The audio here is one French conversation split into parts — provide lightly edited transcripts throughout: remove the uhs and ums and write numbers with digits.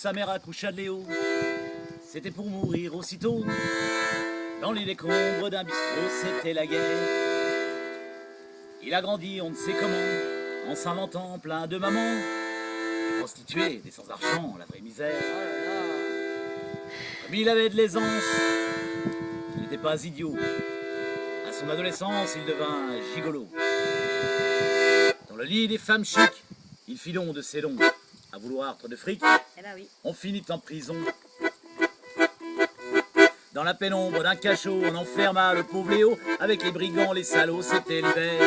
sa mère accoucha de Léo. C'était pour mourir aussitôt. Dans les décombres d'un bistrot, c'était la guerre. Il a grandi, on ne sait comment, en s'inventant plein de mamans. Des prostituées, des sans-argent, la vraie misère. Comme il avait de l'aisance, il n'était pas idiot. À son adolescence, il devint gigolo. Dans le lit des femmes chics, il fit don de ses dons. À vouloir trop de fric, on finit en prison. Dans la pénombre d'un cachot, on enferma le pauvre Léo. Avec les brigands, les salauds, c'était l'hiver.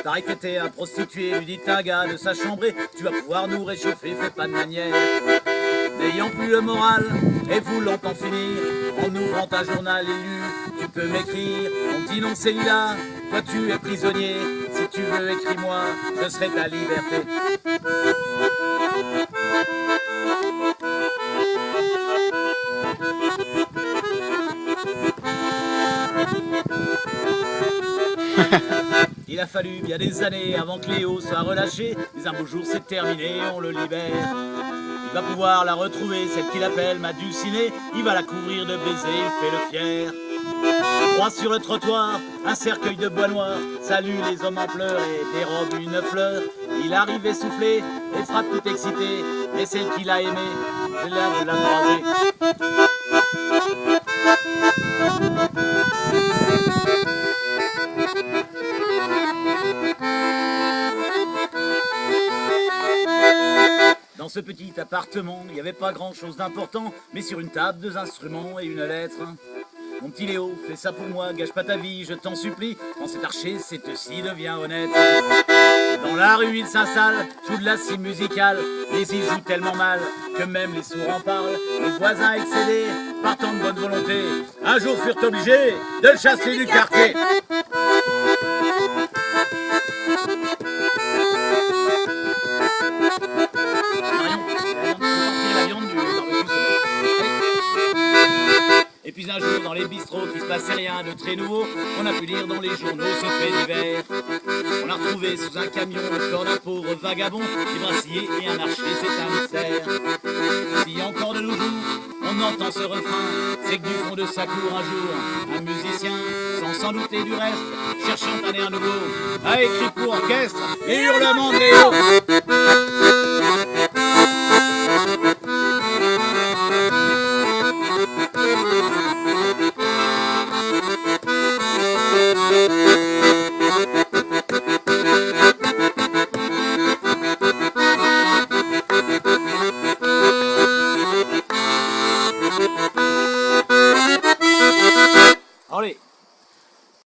Pareil que t'es un prostitué, lui dit un gars de sa chambrée. Tu vas pouvoir nous réchauffer, fais pas de manière. N'ayant plus le moral et voulant en finir, en ouvrant ta journal élu, tu peux m'écrire. On dit non, c'est Lila, toi tu es prisonnier. Si tu veux, écris-moi, je serai ta liberté. Il a fallu bien des années avant que Léo soit relâché. Mais un beau jour c'est terminé, on le libère. Il va pouvoir la retrouver, celle qu'il appelle ma dulcinée. Il va la couvrir de baisers, il fait le fier. Droit sur le trottoir, un cercueil de bois noir. Salue les hommes en pleurs et dérobe une fleur. Il arrive essoufflé et frappe tout excité. Et celle qu'il a aimée, j'ai l'air de la croiser. Dans ce petit appartement, il n'y avait pas grand chose d'important, mais sur une table, 2 instruments et une lettre. Mon petit Léo, fais ça pour moi, gâche pas ta vie, je t'en supplie. Quand c'est archer, c'est aussi, deviens honnête. Dans la rue, il s'installe, joue de la scie musicale, mais il joue tellement mal que même les sourds en parlent. Les voisins excédés, partant de bonne volonté, un jour furent obligés de le chasser du quartier. Et puis un jour dans les bistrots qui se passait rien de très nouveau, on a pu lire dans les journaux ce fait divers. On a retrouvé sous un camion le corps d'un pauvre vagabond, des brassiers et un archer, c'est un mystère. Si encore de nos jours on entend ce refrain, c'est que du fond de sa cour un jour, un musicien, sans s'en douter du reste, cherchant un air nouveau, a écrit pour orchestre et hurlement de Léo.